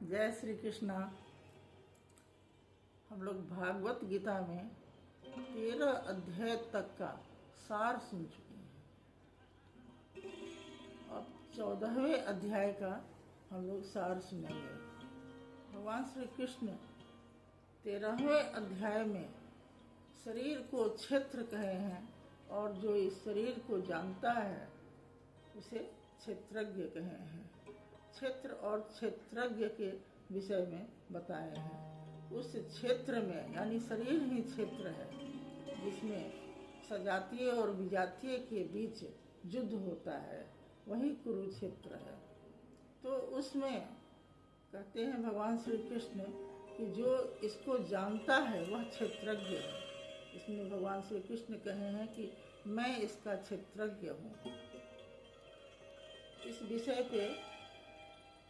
जय श्री कृष्णा। हम लोग भागवत गीता में 13 अध्याय तक का सार सुन चुके हैं। अब 14वें अध्याय का हम लोग सार सुनेंगे। भगवान श्री कृष्ण 13वें अध्याय में शरीर को क्षेत्र कहे हैं और जो इस शरीर को जानता है उसे क्षेत्रज्ञ कहे हैं। क्षेत्र और क्षेत्रज्ञ के विषय में बताए हैं। उस क्षेत्र में यानी शरीर ही क्षेत्र है जिसमें सजातीय और विजातीय के बीच युद्ध होता है, वही कुरुक्षेत्र है। तो उसमें कहते हैं भगवान श्री कृष्ण कि जो इसको जानता है वह क्षेत्रज्ञ है। इसमें भगवान श्री कृष्ण कहे हैं कि मैं इसका क्षेत्रज्ञ हूँ। इस विषय पे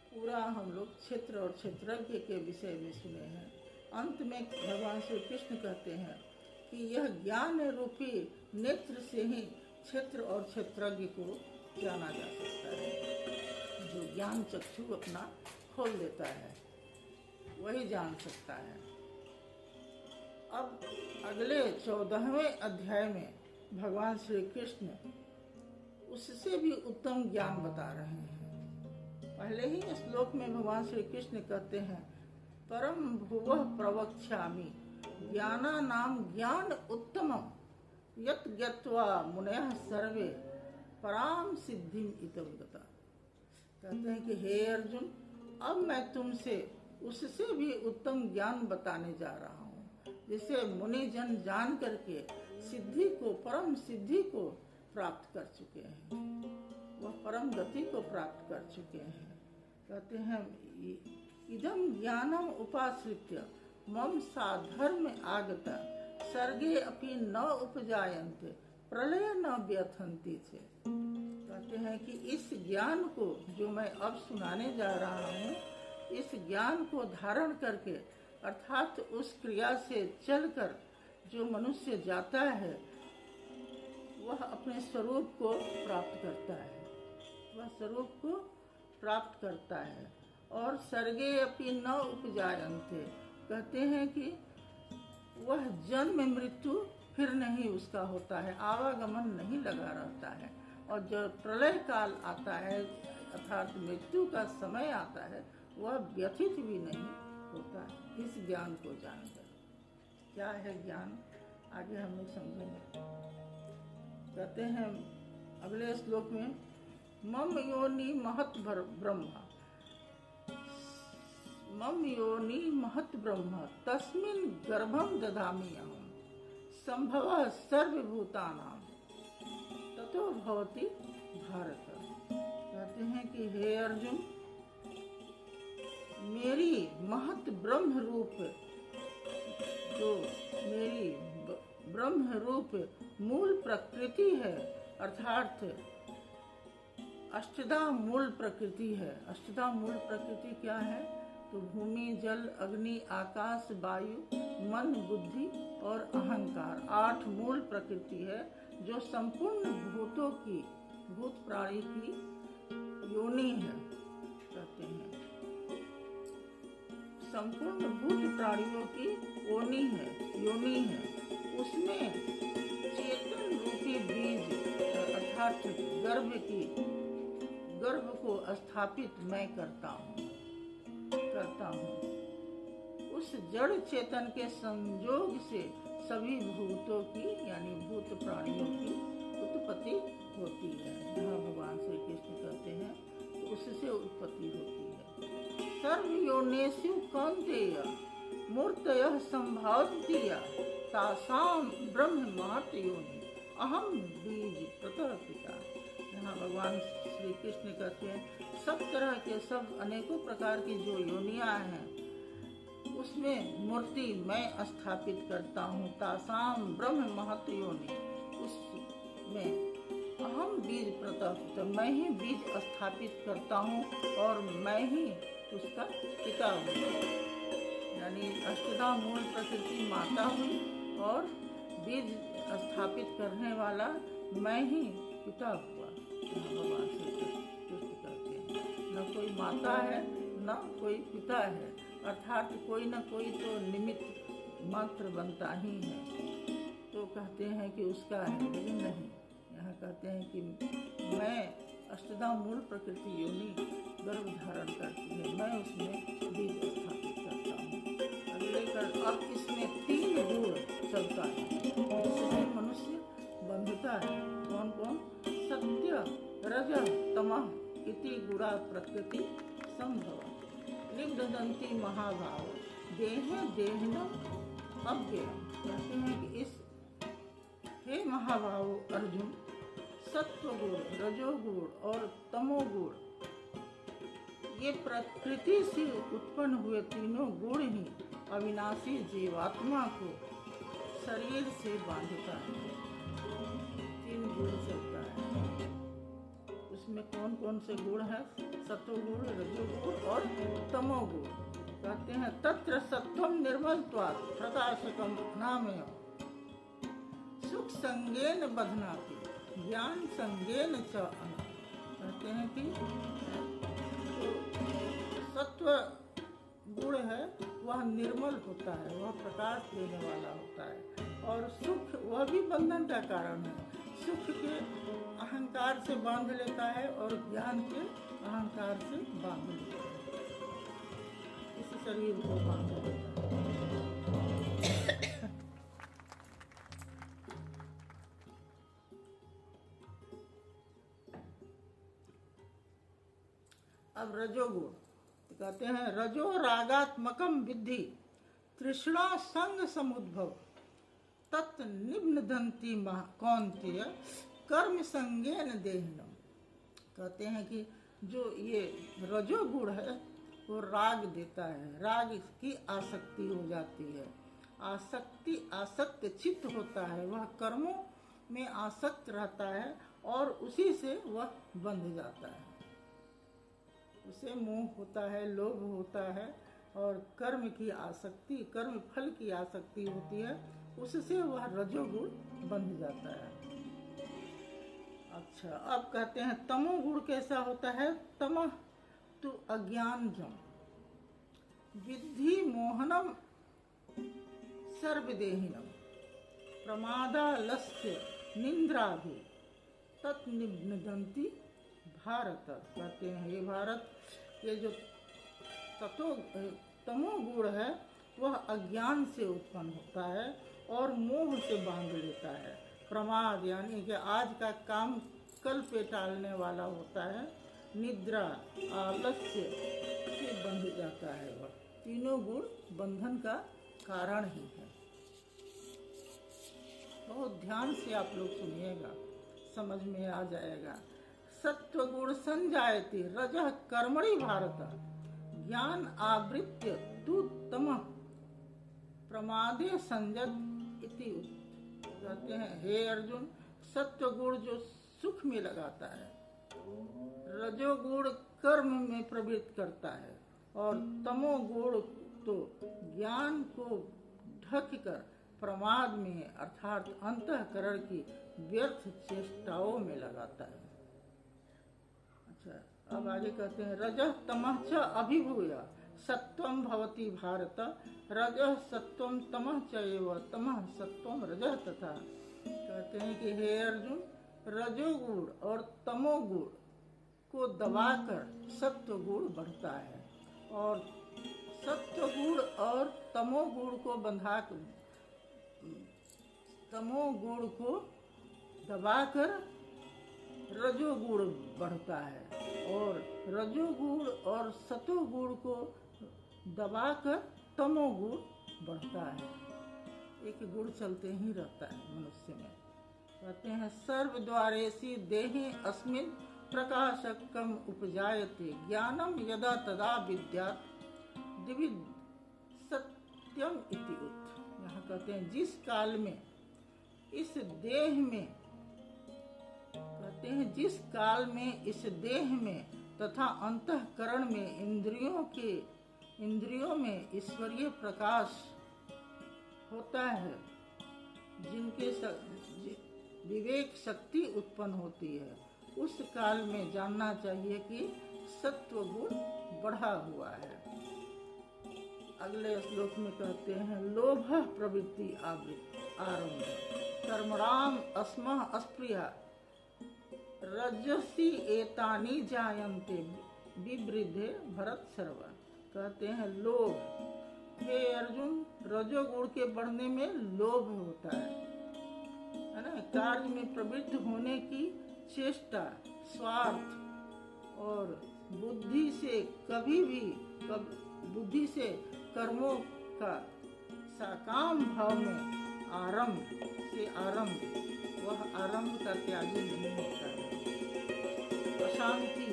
पूरा हम लोग क्षेत्र और क्षेत्रज्ञ के विषय में सुने हैं। अंत में भगवान श्री कृष्ण कहते हैं कि यह ज्ञान रूपी नेत्र से ही क्षेत्र और क्षेत्रज्ञ को जाना जा सकता है। जो ज्ञान चक्षु अपना खोल देता है वही जान सकता है। अब अगले 14वें अध्याय में भगवान श्री कृष्ण उससे भी उत्तम ज्ञान बता रहे हैं। पहले ही श्लोक में भगवान श्री कृष्ण कहते हैं परम भुवः प्रवक्ष्यामि ज्ञानानाम ज्ञान उत्तमम यत् ज्ञत्वा मुनयः सर्वे पराम सिद्धिम इतं गता। कहते हैं कि हे अर्जुन, अब मैं तुमसे उससे भी उत्तम ज्ञान बताने जा रहा हूँ जिसे मुनि जन जान करके सिद्धि को, परम सिद्धि को प्राप्त कर चुके हैं, वह परम गति को प्राप्त कर चुके हैं। कहते हैं इदम ज्ञानम उपाश्रित्य मम साधर्म आगता सर्गे अपि न उपजायन्ते प्रलय न व्यथन्ति चे। कहते हैं कि इस ज्ञान को जो मैं अब सुनाने जा रहा हूँ, इस ज्ञान को धारण करके अर्थात उस क्रिया से चलकर जो मनुष्य जाता है वह अपने स्वरूप को प्राप्त करता है, वह स्वरूप को प्राप्त करता है। और सर्गे अपि न उपजायन्ते, कहते हैं कि वह जन्म मृत्यु फिर नहीं उसका होता है, आवागमन नहीं लगा रहता है। और जो प्रलय काल आता है अर्थात मृत्यु का समय आता है वह व्यथित भी नहीं होता है इस ज्ञान को जानकर। क्या है ज्ञान, आगे हम लोग समझेंगे। कहते हैं अगले श्लोक में मम योनि महत् ब्रह्म, मम योनि महत् ब्रह्म तस्मिन् गर्भं दधामि अहम् संभवः सर्वभूतानां ततो भवति भारत। कहते हैं कि हे अर्जुन, मेरी महत् ब्रह्म रूप, जो मेरी ब्रह्म रूप मूल प्रकृति है अर्थात अष्टधा मूल प्रकृति है। अष्टधा मूल प्रकृति क्या है? तो भूमि, जल, अग्नि, आकाश, वायु, मन, बुद्धि और अहंकार 8 मूल प्रकृति है जो संपूर्ण भूतों की, भूत प्राणी की योनि है। कहते हैं संपूर्ण भूत प्राणियों की योनि है। उसमें चेतन रूपी बीज अर्थात गर्भ को स्थापित मैं करता हूँ। उस जड़ चेतन के संयोग से सभी भूतों की यानी भूत प्राणियों की उत्पत्ति होती है। यहाँ भगवान श्री कृष्ण कहते हैं तो उससे उत्पत्ति होती है। सर्व योनिषु कौन्तेय मूर्तयः संभवन्ति तासाम ब्रह्म महत् योनि अहम बीज प्रतः पिता। यहाँ भगवान श्री कृष्ण कहते हैं सब तरह के, सब अनेकों प्रकार की जो योनियां हैं उसमें मूर्ति मैं स्थापित करता हूँ। तासाम ब्रह्म महत् योनि, उसमें अहम बीज प्रतः, मैं ही बीज स्थापित करता हूँ और मैं ही उसका पिता हूँ। यानी अष्टधा मूल प्रकृति माता हुई और बीज स्थापित करने वाला मैं ही पिता हुआ। भगवान श्री कृष्ण कहते हैं न कोई माता है अपना कोई पिता है, अर्थात कोई न कोई तो निमित्त मात्र बनता ही है। तो कहते हैं कि उसका है, लेकिन नहीं, यहाँ कहते हैं कि मैं अष्टधा मूल प्रकृति योनि गर्भ धारण करती है, मैं उसमें बीज स्थापित करता हूँ। अब इसमें 3 गुण चलता है जिससे मनुष्य बंधता है। कौन कौन? सत्य, रज, तमः इति गुणा प्रकृति संभव निबद्धन्ति महाभाव देहे देहिनम् अव्ययम्। कहते हैं कि इस हे महाभाव अर्जुन, सत्व गुण, रजोगुण और तमोगुण, ये प्रकृति से उत्पन्न हुए तीनों गुण ही अविनाशी जीवात्मा को शरीर से बांधता है। 3 गुण चलता है, उसमें कौन कौन से गुण है? सत्वगुण, रजोगुण और तमोगुण। कहते हैं तत्र सत्वम निर्मलत्वात् प्रकाशकम अनामयम् सुख संगेन बध्नाति ज्ञान संगेन च अना। कहते हैं कि सत्व गुण है वह निर्मल होता है, वह प्रकाश देने वाला होता है, और सुख वह भी बंधन का कारण है। सुख के अहंकार से बांध लेता है और ज्ञान के अहंकार से बांध लेता है, इस शरीर को बांध लेता है। अब रजोगुण कहते हैं रजो रागात्मकम विद्धि तृष्णा संग समुद्भव तत् निबद्धन्ति कौन्तेय कर्म संगेन देहिनम्। कहते हैं कि जो ये रजोगुण है वो राग देता है, राग की आसक्ति हो जाती है, आसक्त चित्त होता है, वह कर्मों में आसक्त रहता है और उसी से वह बंध जाता है, उसे मोह होता है, लोभ होता है और कर्म की आसक्ति, कर्म फल की आसक्ति होती है, उससे वह रजोगुण बंध जाता है। अच्छा, अब कहते हैं तमोगुण कैसा होता है? तमः तु अज्ञानजम विद्धि मोहनम सर्वदेहिनम प्रमादालस्य निंद्राभि तत् निबद्धन्ति भारत। कहते हैं हे भारत, ये जो तमोगुण है वह अज्ञान से उत्पन्न होता है और मोह से बांध लेता है। प्रमाद यानी कि आज का काम कल पे टालने वाला होता है, निद्रा आलस्य से बंध जाता है। वह तीनों गुण बंधन का कारण ही है। बहुत ध्यान से आप लोग सुनिएगा, समझ में आ जाएगा। सत्वगुण संजायते रजः कर्मणि भारत ज्ञान आवृत्य तु तमः प्रमादे संजत इति। कहते हैं हे अर्जुन, सत्वगुण जो सुख में लगाता है, रजोगुण कर्म में प्रवृत्त करता है और तमोगुण तो ज्ञान को ढक कर प्रमाद में अर्थात अंतःकरण की व्यर्थ चेष्टाओं में लगाता है। अच्छा, अब आगे कहते हैं रजः तमः च अभिभूय सत्वं भवति भारत रजः सत्वं तमः च एव तमः सत्वं रजः तथा। कहते हैं कि हे अर्जुन, रजोगुण और तमोगुण को दबाकर सत्वगुण बढ़ता है और सत्वगुण और तमोगुण को बंधाकर, तमोगुण को दबाकर रजोगुण बढ़ता है और रजोगुण और सतोगुण को दबाकर तमोगुण बढ़ता है। एक गुण चलते ही रहता है मनुष्य में। कहते हैं सर्वद्वारेषु देहे अस्मिन् प्रकाशकम् उपजायते ज्ञानम यदा तदा विद्यात् द्विविध सत्यम इति उत। यहाँ कहते हैं जिस काल में इस देह में, कहते हैं जिस काल में इस देह में तथा अंतःकरण में इंद्रियों में ईश्वरीय प्रकाश होता है, जिनके विवेक शक्ति उत्पन्न होती है, उस काल में जानना चाहिए कि सत्व गुण बढ़ा हुआ है। अगले श्लोक में कहते हैं लोभ प्रवृत्ति आरंभ कर्मणाम अस्मः अस्प्रिया रजसी एतानि जायन्ते विवृद्धे भरत सर्व। कहते हैं लोभ, हे अर्जुन, रजोगुण के बढ़ने में लोभ होता है ना। कार्य में प्रवृत्त होने की चेष्टा, स्वार्थ और बुद्धि से बुद्धि से कर्मों का सकाम भाव में आरंभ वह आरंभ का त्यागी नहीं होता है। अशांति,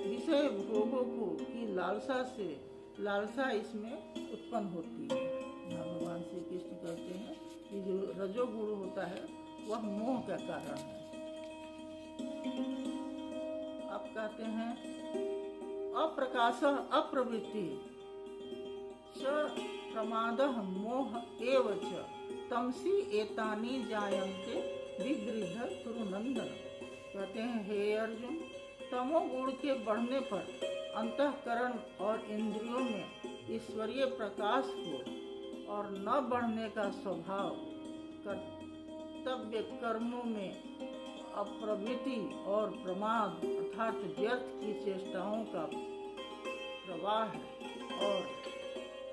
विषय भोगों को की लालसा इसमें उत्पन्न होती है। भगवान श्री कृष्ण कहते हैं कि जो रजोगुण होता है वह मोह का कारण है। अब कहते हैं अप्रकाश अप्रवृत्ति च प्रमादः मोह एव च तमसी एतानि जायन्ते विवृद्ध कुरुनंदन। कहते हैं हे अर्जुन, तमोगुण के बढ़ने पर अंतःकरण और इंद्रियों में ईश्वरीय प्रकाश को और न बढ़ने का स्वभाव, कर्तव्य कर्मों में अप्रवृत्ति और प्रमाद अर्थात व्यर्थ की चेष्टाओं का प्रवाह और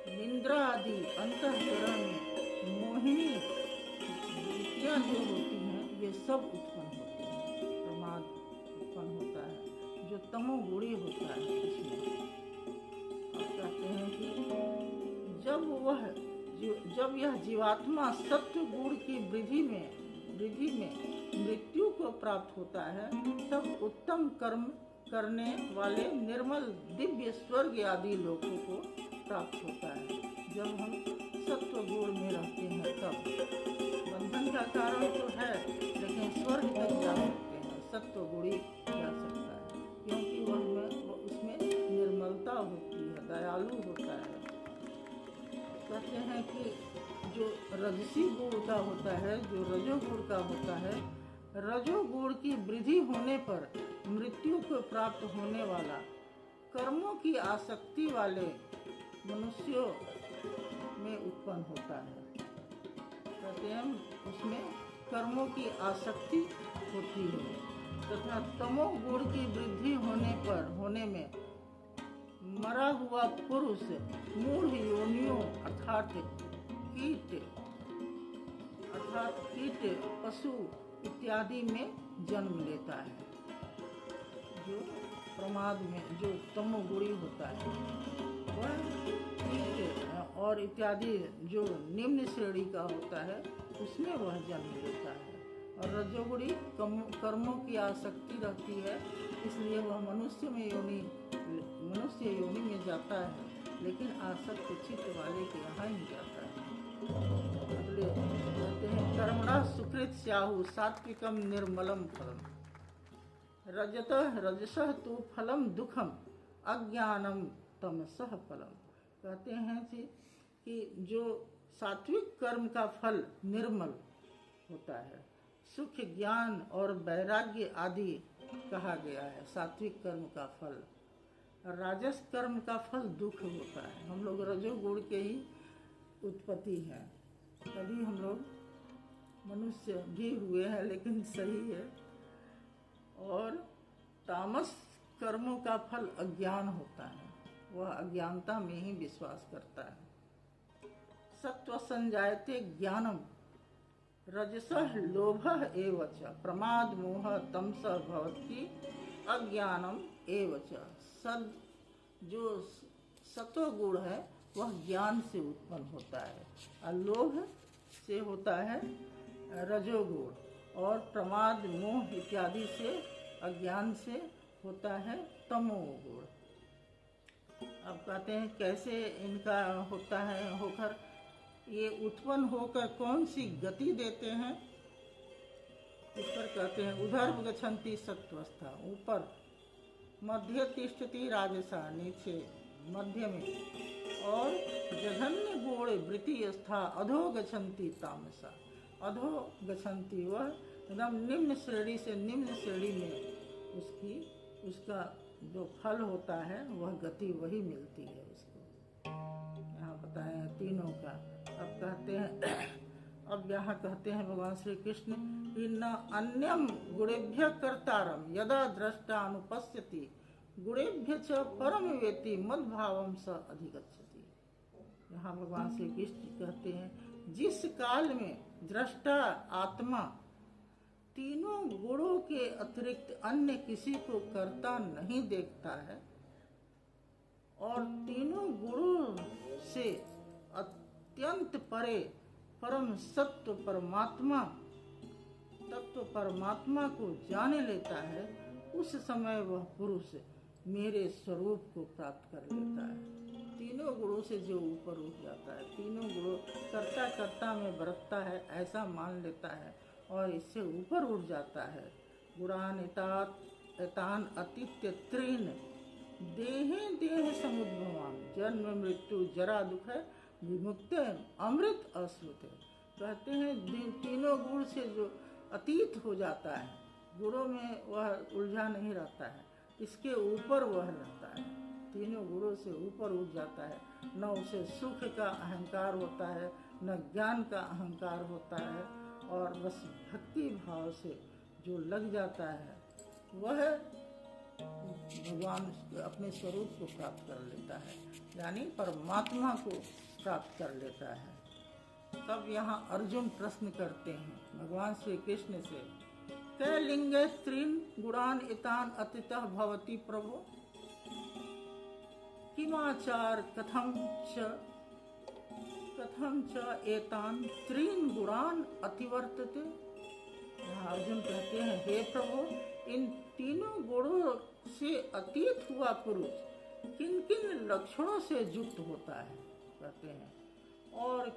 निंद्रा आदि अंतःकरण में मोहिनी वृत्तियां जो होती हैं ये सब उत्पन्न होती हैं। प्रमाद उत्पन्न होता है जो तमोगुणी होता है इसमें। अब कहते हैं कि जब यह जीवात्मा सत्व गुण की वृद्धि में मृत्यु को प्राप्त होता है तब उत्तम कर्म करने वाले निर्मल दिव्य स्वर्ग आदि लोगों को प्राप्त होता है। जब हम सत्व गुण में रहते हैं तब बंधन का कारण तो है, लेकिन स्वर्ग तक जा सकते हैं, सत्व गुणी जा सकता है, क्योंकि वह उसमें निर्मलता होती है, दयालु होता है। कहते हैं कि जो रजसी गुण का होता है, जो रजोगुण का होता है, रजोगुण की वृद्धि होने पर मृत्यु को प्राप्त होने वाला कर्मों की आसक्ति वाले मनुष्यों में उत्पन्न होता है। कहते हैं उसमें कर्मों की आसक्ति होती है तथा तमोगुण की वृद्धि होने में मरा हुआ पुरुष मूढ़ योनियों अर्थात कीट पशु इत्यादि में जन्म लेता है। जो प्रमाद में जो तमोगुणी होता है वह कीट और इत्यादि जो निम्न श्रेणी का होता है उसमें वह जन्म लेता है। और रजोगुणी कर्मों की आसक्ति रहती है, इसलिए वह मनुष्य योनि में जाता है, लेकिन आसक्त चित्त वाले के यहाँ ही जाता है। अगले कहते हैं कर्मणा सुकृत स्याहु सात्विकम निर्मलम फलम रजसः तु फलम दुखम अज्ञानम तमसः फलम। कहते हैं कि जो सात्विक कर्म का फल निर्मल होता है, सुख ज्ञान और वैराग्य आदि कहा गया है सात्विक कर्म का फल। राजस कर्म का फल दुख होता है। हम लोग रजोगुण के ही उत्पत्ति है, तभी हम लोग मनुष्य भी हुए हैं, लेकिन सही है। और तामस कर्मों का फल अज्ञान होता है, वह अज्ञानता में ही विश्वास करता है। सत्व संजायते ज्ञानम रजसः लोभः एव च प्रमाद मोह तमसः भवति अज्ञानम एव च। जो सत्वगुण है वह ज्ञान से उत्पन्न होता है, और लोभ से होता है रजोगुण, और प्रमाद मोह इत्यादि से अज्ञान से होता है तमोगुण। अब कहते हैं कैसे इनका होता है, होकर ये उत्पन्न होकर कौन सी गति देते हैं, इस पर कहते हैं उधर गच्छन्ति सत्वस्था, ऊपर, मध्य तिष्ठति राजसा, नीचे मध्य में, और जघन्य गुण वृत्ति स्था अधो गच्छन्ति तामसा। अधो गच्छन्ति वह एकदम निम्न श्रेणी से निम्न श्रेणी में उसका जो फल होता है वह गति वही मिलती है उसको। यहाँ बताए हैं तीनों का। अब कहते हैं, अब यहाँ कहते हैं भगवान श्री कृष्ण कि न अन्यम गुणेभ्य कर्तारम यदा दृष्टा अनुपश्यति गुणेभ्य च परम वेति मद्भावम स अधिगच्छति। यहाँ भगवान श्री कृष्ण कहते हैं जिस काल में दृष्टा आत्मा तीनों गुणों के अतिरिक्त अन्य किसी को कर्ता नहीं देखता है और तीनों गुणों से अत्यंत परे परम सत्व परमात्मा तत्व परमात्मा को जाने लेता है, उस समय वह पुरुष मेरे स्वरूप को प्राप्त कर लेता है। तीनों गुणों से जो ऊपर उठ जाता है, तीनों गुणों कर्ता कर्ता में बरतता है ऐसा मान लेता है और इससे ऊपर उठ जाता है। गुणान एतान अतित्य त्रीन देहे देह समुद्भवान जन्म मृत्यु जरा दुख है विमुक्त अमृत अस्मृत। कहते हैं तीनों गुण से जो अतीत हो जाता है, गुणों में वह उलझा नहीं रहता है, इसके ऊपर वह रहता है, तीनों गुणों से ऊपर उठ जाता है। न उसे सुख का अहंकार होता है न ज्ञान का अहंकार होता है और बस भक्ति भाव से जो लग जाता है वह भगवान अपने स्वरूप को प्राप्त कर लेता है, यानी परमात्मा को प्राप्त कर लेता है। तब यहाँ अर्जुन प्रश्न करते हैं भगवान श्री कृष्ण से, कै लिंगे त्रीन गुणान इतान अतितः भवति प्रभो किमाचार कथम च एतान त्रीन गुणान अतिवर्तते। अर्जुन कहते हैं हे प्रभु, इन तीनों गुणों से अतीत हुआ पुरुष किन किन लक्षणों से युक्त होता है कहते हैं, और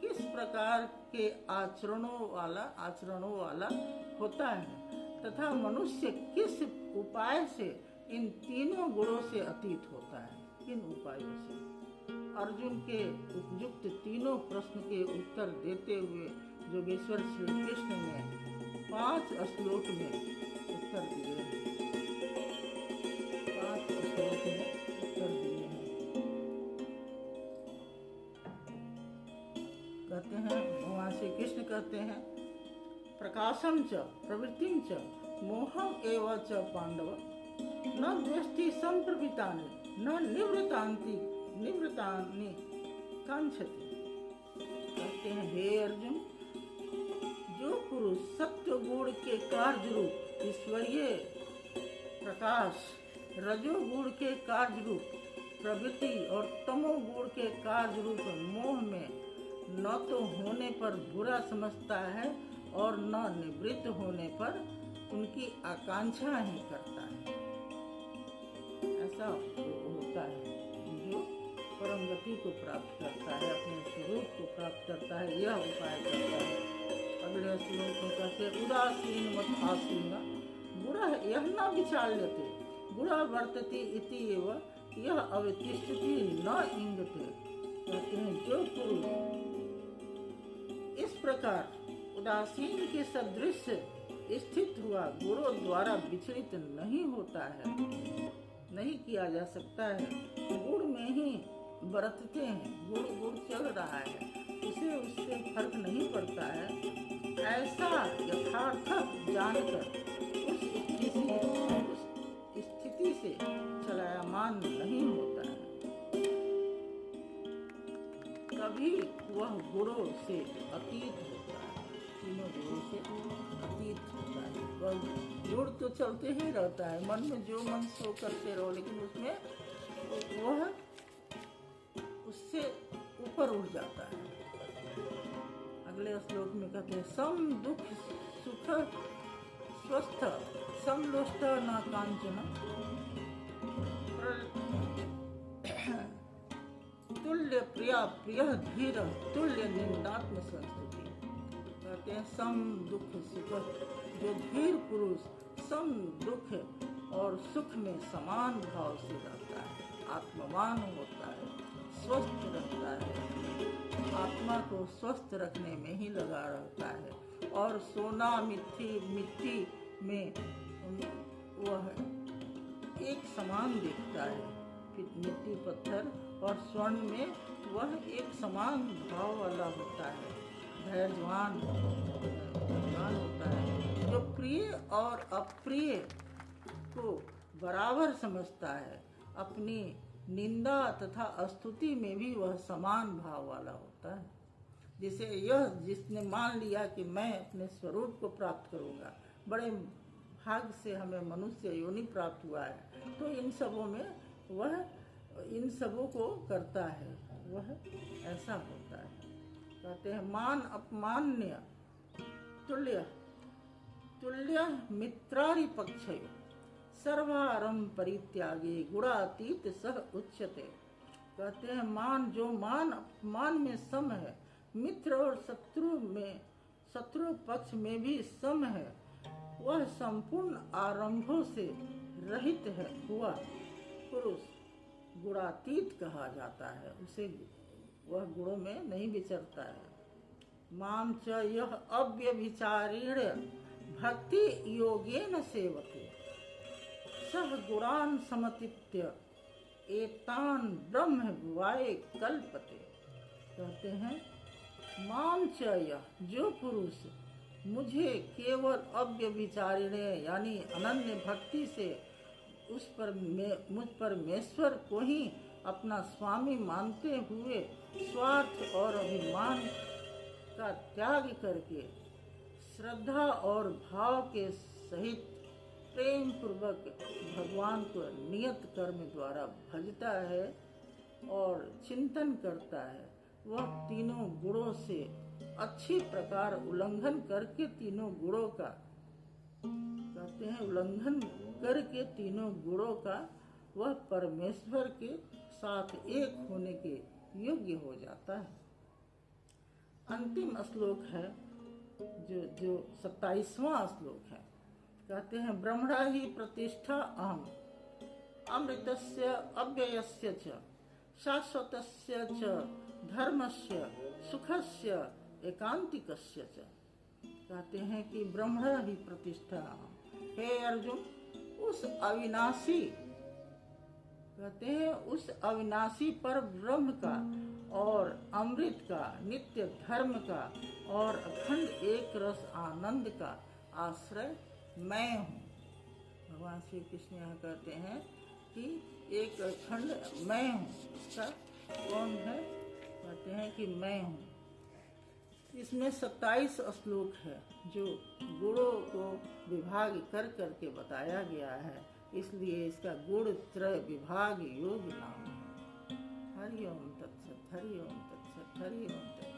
किस प्रकार के आचरणों वाला होता है, तथा मनुष्य किस उपाय से इन तीनों गुणों से अतीत होता है, किन उपायों से। अर्जुन के उपयुक्त तीनों प्रश्न के उत्तर देते हुए योगेश्वर श्री कृष्ण ने 5 श्लोक में उत्तर दिए हैं, 5 श्लोक में उत्तर दिए हैं। कहते हैं भगवान श्री कृष्ण कहते हैं प्रकाशम च प्रवृत्तिम च मोहम एव च पांडव न द्वेष्टि संप्रवृत्तानि न निवृत्तानि कांक्षति। कहते हैं हे अर्जुन, जो पुरुष सत्व गुण के कार्य रूप ईश्वरीय प्रकाश, रजोगुण के कार्य रूप प्रवृत्ति और तमोगुण के कार्य रूप मोह में न तो होने पर बुरा समझता है और न निवृत्त होने पर उनकी आकांक्षा ही करता है, ऐसा होता है जो परम गति को प्राप्त करता है, अपने स्वरूप को प्राप्त करता है, यह उपाय करता है। अगले श्लोक में कहते उदासीन मत आसीन गुण यह न विचाल्यते गुण वर्तते इति एव यह अवतिष्ठति न इंगते। कहते हैं जो पुरुष इस प्रकार उदासीन के सदृश स्थित हुआ गुणों द्वारा विचलित नहीं होता है, नहीं किया जा सकता है, गुण में ही बरतते हैं, गुण चल रहा है, उसे उससे फर्क नहीं पड़ता है, ऐसा यथार्थ जानकर उस स्थिति से चलायमान नहीं होता है, कभी वह गुणों से अतीत होता है, तीनों गुणों से अतीत होता है। वह गुण तो चलते ही रहता है, मन में जो मन सो करते रहो, लेकिन उसमें वह उससे ऊपर उठ जाता है। अगले श्लोक में कहते हैं सम दुख सुख स्वस्थ समलोष्ट न कांचन तुल्य प्रिया प्रिय धीर तुल्य निंदात्म संस्तुति। कहते हैं सम दुख सुख, जो धीर पुरुष सम दुख और सुख में समान भाव से रहता है, आत्मवान होता है, स्वस्थ रहता है, आत्मा को स्वस्थ रखने में ही लगा रहता है, और सोना मिट्टी में वह एक समान दिखता है। फिर मिट्टी, पत्थर और स्वर्ण में वह एक समान भाव वाला होता है, धैर्यवान होता है, जो प्रिय और अप्रिय को बराबर समझता है। अपनी निंदा तथा स्तुति में भी वह समान भाव वाला होता है। जिसने मान लिया कि मैं अपने स्वरूप को प्राप्त करूंगा, बड़े भाग्य से हमें मनुष्य योनि प्राप्त हुआ है, तो इन सबों को करता है, वह ऐसा होता है। कहते हैं मान अपमान्य तुल्य मित्रारि पक्षय सर्वारंभ परित्यागे गुणातीत सह उच्यते। कहते हैं मान, जो मान अपमान में सम है, मित्र और शत्रु पक्ष में भी सम है, वह संपूर्ण आरंभों से रहित है हुआ पुरुष गुणातीत कहा जाता है। उसे वह गुणों में नहीं विचरता है। माम च यह अव्यभिचारेण भक्ति योगेन सेवते सह गुणान समतीत्य एतान ब्रह्म भुवाय कल्पते। कहते हैं माम च यह, जो पुरुष मुझे केवल अव्यभिचारिणे यानी अनन्य भक्ति से मुझ परमेश्वर को ही अपना स्वामी मानते हुए स्वार्थ और अभिमान का त्याग करके श्रद्धा और भाव के सहित प्रेम पूर्वक भगवान को नियत कर्म द्वारा भजता है और चिंतन करता है, वह तीनों गुणों से अच्छी प्रकार उल्लंघन करके तीनों गुणों का, कहते हैं उल्लंघन करके तीनों गुणों का वह परमेश्वर के साथ एक होने के योग्य हो जाता है। अंतिम श्लोक है जो 27वां श्लोक है। कहते हैं ब्रह्मणा ही प्रतिष्ठा अहम अमृतस्य अव्ययस्य च शाश्वतस्य च धर्मस्य सुखस्य एकांतिकस्य च। कहते हैं कि ब्रह्मणा ही प्रतिष्ठा अहम, हे अर्जुन, उस अविनाशी, कहते हैं उस अविनाशी पर ब्रह्म का और अमृत का, नित्य धर्म का और अखंड एक रस आनंद का आश्रय मैं हूँ। भगवान श्री कृष्ण यहाँ कहते हैं कि एक अखंड मैं हूँ। उसका कौन है? कहते हैं कि मैं हूँ। इसमें 27 श्लोक है जो गुणों को विभाग कर करके बताया गया है, इसलिए इसका गुण त्रय विभाग योग नाम है। हरि ओम तत्सत, हरि ओम तत्सत, हरि ओम तत्सत।